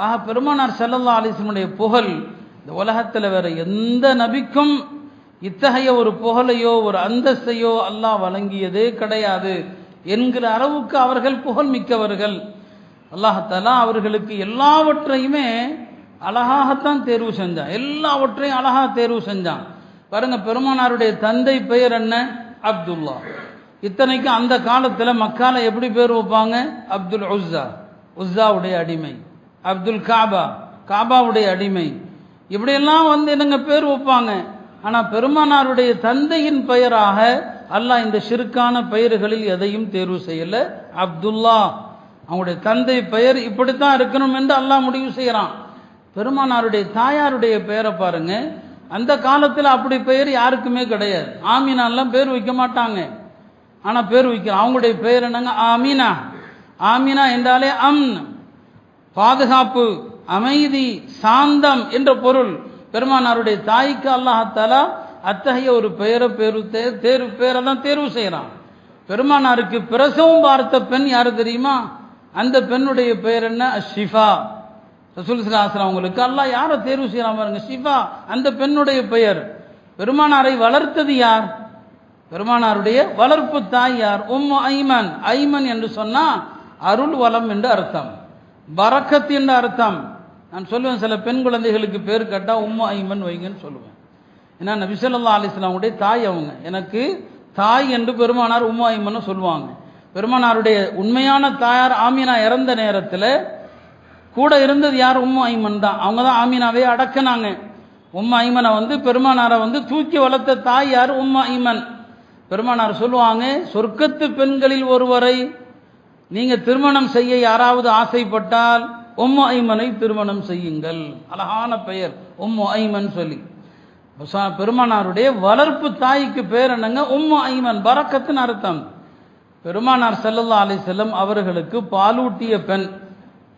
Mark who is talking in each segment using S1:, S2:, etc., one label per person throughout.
S1: ஆக பெருமானார் ஸல்லல்லாஹு அலைஹி வஸல்லம் புகழ் இந்த உலகத்தில் வேற எந்த நபிக்கும் இத்தகைய ஒரு புகழையோ ஒரு அந்தஸ்தையோ அல்லாஹ் வழங்கியதே கிடையாது என்கிற அளவுக்கு அவர்கள் புகழ் மிக்கவர்கள். அல்லாஹ் தஆலா அவர்களுக்கு எல்லாவற்றையுமே அழகாகத்தான் தேர்வு செஞ்சான், எல்லாவற்றையும் அழகா தேர்வு செஞ்சான். பாருங்க, பெருமானாருடைய தந்தை பெயர் என்ன? அப்துல்லா. இத்தனைக்கும் அந்த காலத்தில் மக்கால எப்படி பேர் வைப்பாங்க? அப்துல் உஸ்ஸா, உஸ்ஸாவுடைய அடிமை. அப்துல் காபா, காபாவுடைய அடிமை. இப்படியெல்லாம் என்னங்க பேர் வைப்பாங்க. ஆனால் பெருமானாருடைய தந்தையின் பெயராக அல்லாஹ் இந்த ஷிர்கான பெயர்களில் எதையும் தேர்வு செய்யல. அப்துல்லா, அவங்களுடைய தந்தை பெயர் இப்படித்தான் இருக்கணும் என்று அல்லாஹ் முடிவு செய்கிறான். பெருமானாருடைய தாயாருடைய பெயரை பாருங்க, அந்த காலத்தில் அப்படி பெயர் யாருக்குமே கிடையாது. ஆமீனாலாம் பேர் வைக்க மாட்டாங்க, ஆனால் பேர் வைக்கிறான். அவங்களுடைய பெயர் என்னங்க? ஆமீனா. ஆமீனா என்றாலே பாதுகாப்பு, அமைதி, சாந்தம் என்ற பொருள். பெருமானாருடைய தாய்க்கு அல்லாஹ் தஆலா அத்தகைய ஒரு பெயரை பேரை தான் தேர்வு செய்கிறான். பெருமானாருக்கு பிரசவம் பார்த்த பெண் யாரு தெரியுமா? அந்த பெண்ணுடைய பெயர் என்ன? ஷிஃபா. ரசூல் ஸல்லல்லாஹு அலைஹி வஸல்லம் அவங்களுக்கு அல்லாஹ் யாரை தேர்வு செய்யறான் பாருங்க, ஷிஃபா, அந்த பெண்ணுடைய பெயர். பெருமானாரை வளர்த்தது யார்? பெருமானாருடைய வளர்ப்பு தாய் யார்? உம்மு ஐமன். ஐமன் என்று சொன்னா அருள் வளம் என்று அர்த்தம், பரக்கத் என்று அர்த்தம். நான் சொல்லுவேன், சில பெண் குழந்தைகளுக்கு பேர் கேட்டா உம்மு ஐமன் வைங்கன்னு சொல்லுவேன். ஏன்னா நபி ஸல்லல்லாஹு அலைஹி வஸல்லம் உடைய தாய் அவங்க. எனக்கு தாய் என்று பெருமானார் உம்மு ஐமன்னு சொல்லுவாங்க. பெருமானாருடைய உண்மையான தாயார் ஆமீனா இறந்த நேரத்தில் கூட இருந்தது யார்? உம்மு ஐமன் தான். அவங்க தான் ஆமீனாவே அடக்கினாங்க. உம்மு ஐமனை பெருமானாரை தூக்கி வளர்த்த தாய் யார்? உம்மு ஐமன். பெருமானார் சொல்லுவாங்க, சொர்க்கத்து பெண்களில் ஒருவரை நீங்க திருமணம் செய்ய யாராவது ஆசைப்பட்டால் உம்மு ஐமனை திருமணம் செய்யுங்கள். அழகான பெயர் உம்மு ஐமன் சொல்லி. பெருமானாருடைய வளர்ப்பு தாய்க்கு பேர் என்னங்க? உம்மு ஐமன், பரக்கத்தின் அர்த்தம். பெருமானார் ஸல்லல்லாஹு அலைஹி வஸல்லம் அவர்களுக்கு பாலூட்டிய பெண்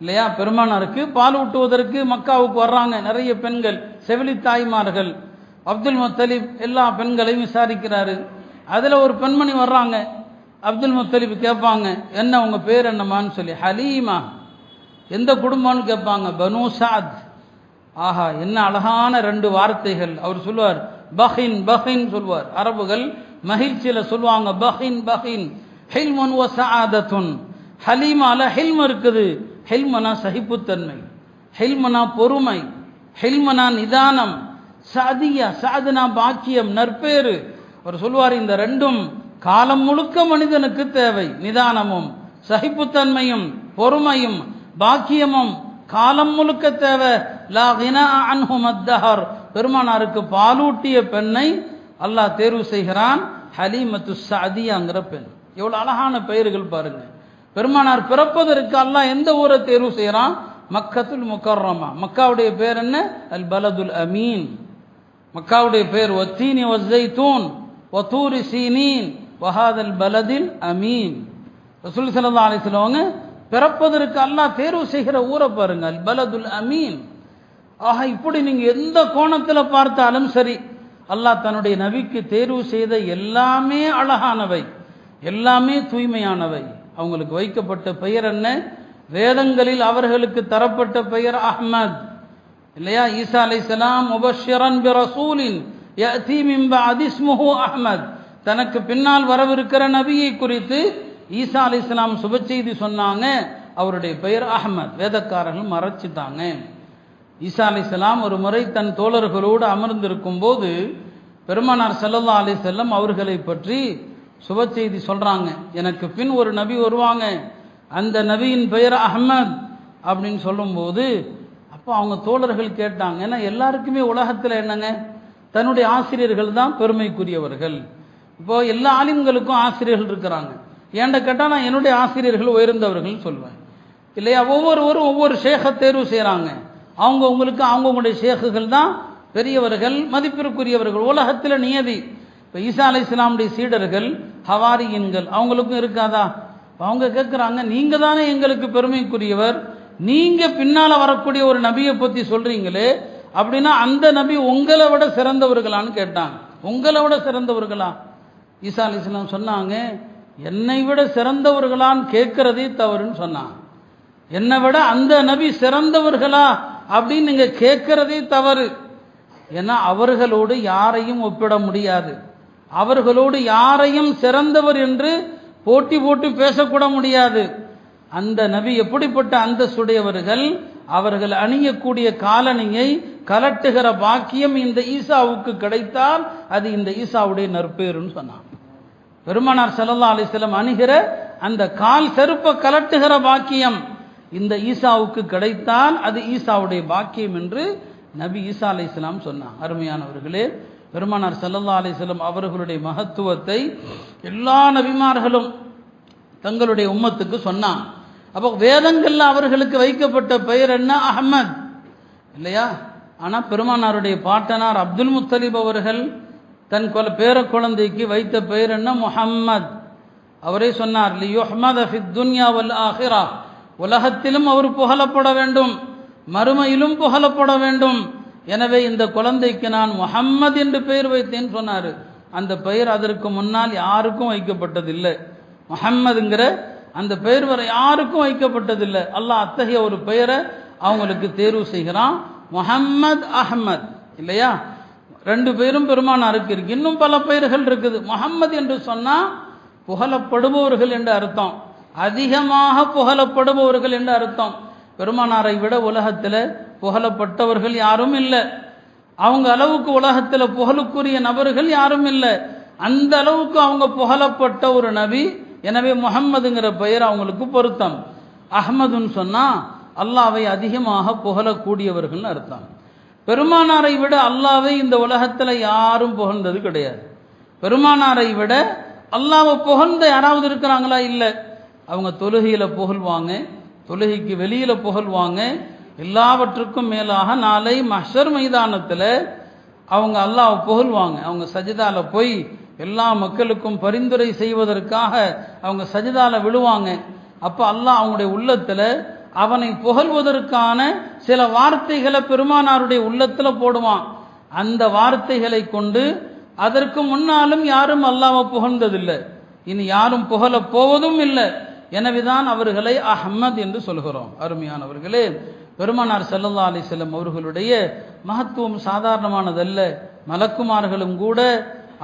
S1: இல்லையா? பெருமானாருக்கு பாலூட்டுவதற்கு மக்காவுக்கு வர்றாங்க நிறைய பெண்கள், செவிலி தாய்மார்கள். அப்துல் முத்தலிப் எல்லா பெண்களையும் விசாரிக்கிறாரு. அதுல ஒரு பெண்மணி வர்றாங்க. அப்துல் முத்தலிப் கேட்பாங்க, என்ன உங்க பேர் என்னமான்னு சொல்லி. ஹலீமா. எந்த குடும்பம்னு கேட்பாங்க. பனு சாத். ஆஹா, என்ன அழகான ரெண்டு வார்த்தைகள். அவர் சொல்லுவார், பஹின் பஹின் சொல்வார். அரபுகள் மகிழ்ச்சியில சொல்லுவாங்க பஹின் பஹின். ஹில்முன் வ சஆதத்துன். ஹலீமால ஹில்ம் இருக்குது. ஹில்மனா சகிப்புத்தன்மை, ஹில்மனா பொறுமை, ஹில்மனா நிதானம், சாதியா சாதனா பாக்கியம், நற்பேறு. அவர் சொல்வார், இந்த ரெண்டும் காலம் முழுக்க மனிதனுக்கு தேவை. நிதானமும் சகிப்புத்தன்மையும் பொறுமையும் பாக்கியமும் காலம் முழுக்க தேவை. லா கினா அன்ஹு மத்தஹர். பெருமானாருக்கு பாலூட்டிய பெண்ணை அல்லாஹ் தேர்வு செய்கிறான். ஹலீமத்து சாதியாங்கிற பெண். எவ்வளவு அழகான பெயர்கள் பாருங்க. பெருமானார் பிறப்பதற்கு அல்லாஹ் எந்த ஊரை தேர்வு செய்யறான்? மக்கத்துல் முக்கர்ரமா. மக்காவுடைய பேர் என்ன? அல் பலதுல் அமீன். மக்காவுடைய பேர் வத்தீனி வஸ்ஸைத்தூன் வதூரி சீனீன் வஹாதல் பலதில் அமீன். ரசூல் ஸல்லல்லாஹு அலைஹி வஸல்லம் பிறப்பதற்கு அல்லாஹ் தேர்வு செய்கிற ஊரை பாருங்க, அல் பலதுல் அமீன். ஆக இப்படி நீங்க எந்த கோணத்தில் பார்த்தாலும் சரி, அல்லாஹ் தன்னுடைய நபிக்கு தேர்வு செய்த எல்லாமே அழகானவை, எல்லாமே தூய்மையானவை. அவங்களுக்கு வைக்கப்பட்ட பெயர் என்ன? வேதங்களில் அவர்களுக்கு தரப்பட்ட பெயர் அஹ்மத் இல்லையா? ஈசா அலைஹிஸ்ஸலாம் முபஷ்ஷிரன் பிரசூலின் யஅதி மின் பஅதி இஸ்முஹு அஹ்மத். தனக்கு பின்னால் வரவிருக்கிற நபியை குறித்து ஈசா அலைஹிஸ்ஸலாம் சுப செய்தி சொன்னாங்க, அவருடைய பெயர் அஹ்மத். வேதக்காரர்கள் மறைச்சிட்டாங்க. ஈசா அலைஹிஸ்ஸலாம் ஒரு முறை தன் தோழர்களோடு அமர்ந்திருக்கும் போது பெருமானார் ஸல்லல்லாஹு அலைஹி வஸல்லம் அவர்களை பற்றி சுப செய்தி சொல்றாங்க. எனக்கு பின் ஒரு நபி வருவாங்க, அந்த நபியின் பெயர் அஹ்மத் அப்படின்னு சொல்லும்போது அப்போ அவங்க தோழர்கள் கேட்டாங்க. ஏன்னா எல்லாருக்குமே உலகத்தில் என்னங்க, தன்னுடைய ஆசிரியர்கள் தான் பெருமைக்குரியவர்கள். இப்போ எல்லா ஆலிம்களுக்கும் ஆசிரியர்கள் இருக்கிறாங்க. ஏன்ட கேட்டால் நான் என்னுடைய ஆசிரியர்கள் உயர்ந்தவர்கள் சொல்வேன் இல்லையா? ஒவ்வொருவரும் ஒவ்வொரு ஷேகை தேர்வு செய்கிறாங்க. அவங்கவுங்களுக்கு அவங்கவுங்களுடைய ஷேகுகள் தான் பெரியவர்கள், மதிப்பிற்குரியவர்கள். உலகத்தில் நியதி. இப்போ ஈசா அலைஹிஸ்ஸலாமுடைய சீடர்கள் ஹவாரியின்கள், அவங்களுக்கும் இருக்காதா? அவங்க கேட்குறாங்க, நீங்க தானே எங்களுக்கு பெருமைக்குரியவர், நீங்க பின்னால வரக்கூடிய ஒரு நபியை பற்றி சொல்றீங்களே, அப்படின்னா அந்த நபி உங்களை விட சிறந்தவர்களான்னு கேட்டாங்க. உங்களை விட சிறந்தவர்களா? ஈசா அலைஹிஸ்ஸலாம் சொன்னாங்க, என்னை விட சிறந்தவர்களான்னு கேட்கறதே தவறுன்னு சொன்னாங்க. என்னை விட அந்த நபி சிறந்தவர்களா அப்படின்னு நீங்க கேட்கறதே தவறு. ஏன்னா அவர்களோடு யாரையும் ஒப்பிட முடியாது, அவர்களோடு யாரையும் சிறந்தவர் என்று போட்டி போட்டு பேசக்கூட முடியாது. அந்த நபி எப்படிப்பட்ட அந்தஸ்துடையவர்கள், அவர்கள் அணியக்கூடிய காலணியை கலட்டுகிற பாக்கியம் இந்த ஈசாவுக்கு கிடைத்தால் அது இந்த ஈசாவுடைய நற்பேருன்னு சொன்னான். பெருமானார் ஸல்லல்லாஹு அலைஹி வஸல்லம் அணிகிற அந்த கால் செருப்பை கலட்டுகிற பாக்கியம் இந்த ஈசாவுக்கு கிடைத்தால் அது ஈசாவுடைய பாக்கியம் என்று நபி ஈசா அலைஹிஸ்ஸலாம் சொன்னார். அருமையானவர்களே, பெருமானார் ஸல்லல்லாஹு அலைஹி வஸல்லம் அவர்களுடைய மகத்துவத்தை எல்லா நபிமார்களும் தங்களுடைய உம்மத்துக்கு சொன்னான். அப்போ வேதங்கள்ல அவர்களுக்கு வைக்கப்பட்ட பெயர் என்ன? அஹ்மத் இல்லையா? ஆனால் பெருமானாருடைய பாட்டனார் அப்துல் முத்தலிப் அவர்கள் தன் பேர குழந்தைக்கு வைத்த பெயர் என்ன? முஹம்மத். அவரே சொன்னார், லியுஹ்மத ஃபித் துன்யா வல் ஆஹிரா, உலகத்திலும் அவர் புகழப்பட வேண்டும், மறுமையிலும் புகழப்பட வேண்டும். எனவே இந்த குழந்தைக்கு நான் முஹம்மது என்று பெயர் வைத்தேன் சொன்னார். அந்த பெயர் அதற்கு முன்னால் யாருக்கும் வைக்கப்பட்டதில்லை. முஹம்மதுங்கிற அந்த பெயர் வரை யாருக்கும் வைக்கப்பட்டதில்லை. அல்லாஹ் அத்தகைய ஒரு பெயரை அவங்களுக்கு தேர்வு செய்கிறான், முஹம்மத் அஹ்மத் இல்லையா? ரெண்டு பேரும் பெருமானாருக்கு இருக்கு. இன்னும் பல பெயர்கள் இருக்குது. முஹம்மது என்று சொன்னா புகழப்படுபவர்கள் என்று அர்த்தம், அதிகமாக புகழப்படுபவர்கள் என்று அர்த்தம். பெருமானாரை விட உலகத்தில் புகழப்பட்டவர்கள் யாரும் இல்லை, அவங்க அளவுக்கு உலகத்தில் புகழுக்குரிய நபர்கள் யாரும் இல்லை. அந்த அளவுக்கு அவங்க புகழப்பட்ட ஒரு நபி. எனவே முஹம்மதுங்கிற பெயர் அவங்களுக்கு பொருத்தம். அஹ்மதுன்னு சொன்னா அல்லாவை அதிகமாக புகழக்கூடியவர்கள் அர்த்தம். பெருமானாரை விட அல்லாவை இந்த உலகத்தில் யாரும் புகழ்ந்தது கிடையாது. பெருமானாரை விட அல்லாவை புகழ்ந்த யாராவது இருக்கிறாங்களா? இல்லை. அவங்க தொழுகையில புகழ்வாங்க, தொழுகைக்கு வெளியில புகழ்வாங்க. எல்லாவற்றுக்கும் மேலாக நாளை மஹ்ஷர் மைதானத்தில் அவங்க அல்லாஹ் புகழ்வாங்க. அவங்க சஜிதால போய் எல்லா மக்களுக்கும் பரிந்துரை செய்வதற்காக அவங்க சஜிதால விழுவாங்க. அப்போ அல்லாஹ் அவங்களுடைய உள்ளத்தில் அவனை புகழ்வதற்கான சில வார்த்தைகளை பெருமானாருடைய உள்ளத்தில் போடுவான். அந்த வார்த்தைகளை கொண்டு அதற்கு முன்னாலும் யாரும் அல்லாஹ்வை புகழ்ந்ததில்லை, இனி யாரும் புகழ போவதும் இல்லை. எனவேதான் அவர்களை அஹ்மத் என்று சொல்கிறோம். அருமையானவர்களே, பெருமானார் ஸல்லல்லாஹு அலைஹி வஸல்லம் அவர்களுடைய மகத்துவம் சாதாரணமானதல்ல. மலக்குமார்களும் கூட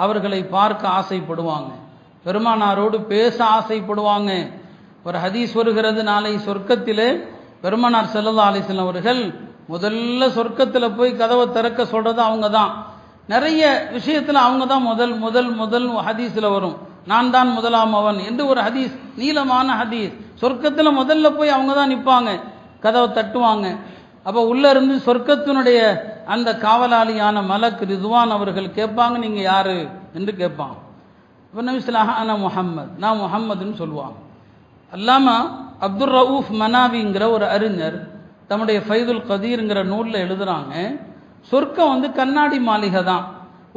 S1: அவர்களை பார்க்க ஆசைப்படுவாங்க, பெருமானாரோடு பேச ஆசைப்படுவாங்க. ஒரு ஹதீஸ் வருகிறது, நாளை சொர்க்கத்திலே பெருமானார் ஸல்லல்லாஹு அலைஹி வஸல்லம் அவர்கள் முதல்ல சொர்க்கத்தில் போய் கதவை திறக்க சொல்றது அவங்க தான். நிறைய விஷயத்தில் அவங்க தான் முதல் முதல் முதல் ஹதீஸில் வரும், நான் தான் முதலாம் அவன் என்று ஒரு ஹதீஸ், நீளமான ஹதீஸ். சொர்க்கத்தில் முதல்ல போய் அவங்க தான் நிற்பாங்க, கதவை தட்டுவாங்க. அப்போ உள்ள இருந்து சொர்க்கத்தினுடைய அந்த காவலாளியான மலக் ரிதுவான் அவர்கள் கேட்பாங்க, நீங்க யாரு என்று கேட்பாங்க. இப்போ நபி ஸல்லல்லாஹு அலைஹி வஸல்லம் முஹம்மது, நான் முஹம்மதுன்னு சொல்லுவாங்க. அல்லாமா அப்துர் ரவுஃப் மனாவிங்கிற ஒரு அறிஞர் தம்முடைய ஃபைதுல் கதீர்ங்கிற நூலில் எழுதுறாங்க, சொர்க்கம் கண்ணாடி மாளிகை தான்.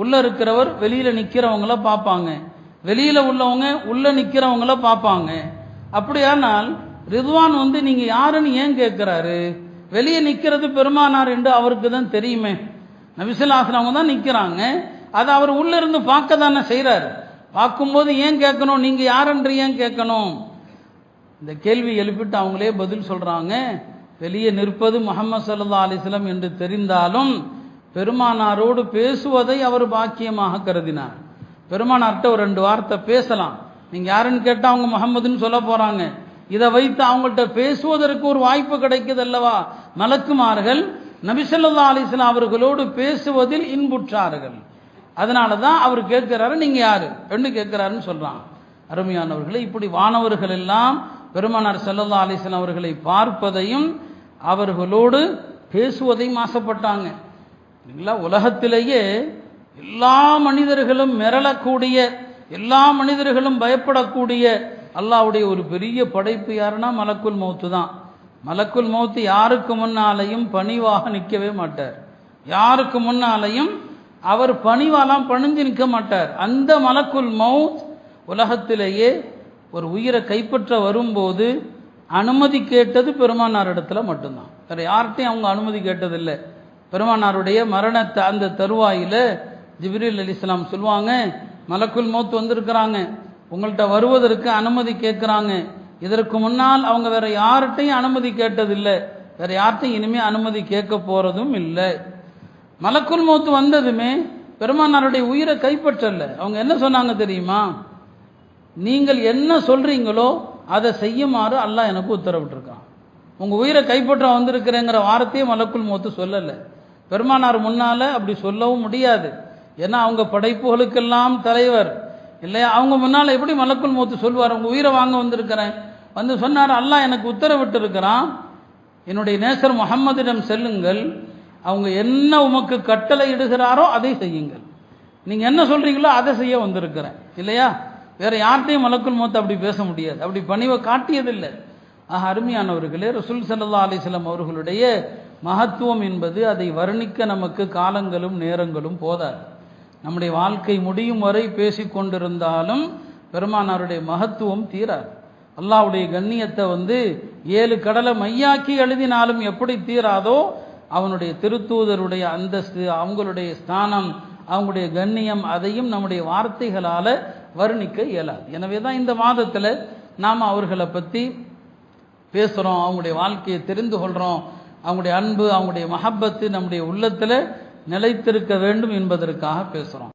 S1: உள்ள இருக்கிறவர் வெளியில நிற்கிறவங்கள பார்ப்பாங்க, வெளியில உள்ளவங்க உள்ள நிற்கிறவங்கள பார்ப்பாங்க. அப்படியானால் ரிதுவான் நீங்க யாருன்னு ஏன் கேட்கிறாரு? வெளியே நிற்கிறது பெருமானார் என்று அவருக்கு தான் தெரியுமே. நபி ஸல்லல்லாஹு அலைஹி வஸல்லம் தான் நிற்கிறாங்க, அதை அவர் உள்ள இருந்து பார்க்க தானே செய்கிறார். பார்க்கும்போது ஏன் கேட்கணும், நீங்க யாரென்று ஏன் கேட்கணும்? இந்த கேள்வி எழுப்பிட்டு அவங்களே பதில் சொல்றாங்க, வெளியே நிற்பது முஹம்மது ஸல்லல்லாஹு அலைஹி வஸல்லம் என்று தெரிந்தாலும் பெருமானாரோடு பேசுவதை அவர் பாக்கியமாக கருதினார். பெருமானார்கிட்ட ஒரு 2 வார்த்தை பேசலாம், நீங்க யாருன்னு கேட்டால் அவங்க முஹம்மதுன்னு சொல்ல போறாங்க. இதை வைத்து அவங்கள்ட்ட பேசுவதற்கு ஒரு வாய்ப்பு கிடைக்குது அல்லவா? மலக்குமார்கள் நபி ஸல்லல்லாஹு அலைஹி வஸல்லம் அவர்களோடு பேசுவதில் இன்புற்றார்கள். அதனால தான் அவர் கேட்கிறாரு, நீங்க யாரு என்று கேட்கிறாருன்னு சொல்றாங்க. அருமையானவர்களே, இப்படி வானவர்கள் எல்லாம் பெருமானார் ஸல்லல்லாஹு அலைஹி வஸல்லம் அவர்களை பார்ப்பதையும் அவர்களோடு பேசுவதையும் ஆசைப்பட்டாங்க. உலகத்திலேயே எல்லா மனிதர்களும் மிரளக்கூடிய, எல்லா மனிதர்களும் பயப்படக்கூடிய அல்லாஹ்வுடைய ஒரு பெரிய படைப்பு யாருன்னா மலக்குல் மௌத்து தான். மலக்குல் மௌத்து யாருக்கு முன்னாலையும் பணிவாக நிற்கவே மாட்டார், யாருக்கு முன்னாலையும் அவர் பணிவாலாம் பணிஞ்சு நிற்க மாட்டார். அந்த மலக்குல் மௌத் உலகத்திலேயே ஒரு உயிரை கைப்பற்ற வரும்போது அனுமதி கேட்டது பெருமானார் இடத்துல மட்டும்தான், வேற யார்கிட்டையும் அவங்க அனுமதி கேட்டதில்லை. பெருமானாருடைய மரணத்தை அந்த தருவாயில ஜிப்ரீல் அலைஹிஸ்ஸலாம் சொல்லுவாங்க, மலக்குல் மௌத் வந்திருக்கிறாங்க, உங்கள்கிட்ட வருவதற்கு அனுமதி கேட்குறாங்க, இதற்கு முன்னால் அவங்க வேற யார்கிட்டையும் அனுமதி கேட்டதில்லை, வேற யார்கிட்டையும் இனிமே அனுமதி கேட்க போறதும் இல்லை. மலக்குல் மௌத் வந்ததுமே பெருமானாருடைய உயிரை கைப்பற்றல. அவங்க என்ன சொன்னாங்க தெரியுமா? நீங்கள் என்ன சொல்றீங்களோ அதை செய்யுமாறு அல்லாஹ் எனக்கு உத்தரவிட்டிருக்கான். உங்க உயிரை கைப்பற்ற வந்திருக்கிறேங்கிற வார்த்தையே மலக்குல் மௌத் சொல்லலை. பெருமானார் முன்னால அப்படி சொல்லவும் முடியாது. ஏன்னா அவங்க படைப்புகளுக்கெல்லாம் தலைவர் இல்லையா? அவங்க முன்னால எப்படி மலக்குல் மௌத் சொல்வார்? உங்க உயிரை வாங்க வந்திருக்கிறேன். வந்து சொன்னார், அல்லாஹ் எனக்கு உத்தரவிட்டு இருக்கிறான், என்னுடைய நேசர் முஹம்மதிடம் செல்லுங்கள், அவங்க என்ன உமக்கு கட்டளை இடுகிறாரோ அதை செய்யுங்கள், நீங்க என்ன சொல்றீங்களோ அதை செய்ய வந்திருக்கிறேன் இல்லையா? வேற யார்கிட்டையும் மலக்குல் மௌத் அப்படி பேச முடியாது, அப்படி பணிவை காட்டியதில்லை. ஆக அருமையானவர்களே, ரசூல் ஸல்லல்லாஹு அலைஹி வஸல்லம் அவர்களுடைய மகத்துவம் என்பது அதை வர்ணிக்க நமக்கு காலங்களும் நேரங்களும் போதாது. நம்முடைய வாழ்க்கை முடியும் வரை பேசிக்கொண்டிருந்தாலும் பெருமானாருடைய மகத்துவம் தீராது. அல்லாஹ்வுடைய கண்ணியத்தை 7 கடலை மையாக்கி எழுதினாலும் எப்படி தீராதோ, அவனுடைய திருத்தூதருடைய அந்தஸ்து, அவங்களுடைய ஸ்தானம், அவங்களுடைய கண்ணியம், அதையும் நம்முடைய வார்த்தைகளால வர்ணிக்க இயலாது. எனவே தான் இந்த மாதத்தில் நாம் அவர்களை பற்றி பேசுகிறோம், அவங்களுடைய வாழ்க்கையை தெரிந்து கொள்கிறோம். அவங்களுடைய அன்பு, அவங்களுடைய மஹப்பத்து நம்முடைய உள்ளத்தில் நிலைத்திருக்க வேண்டும் என்பதற்காக பேசுகிறோம்.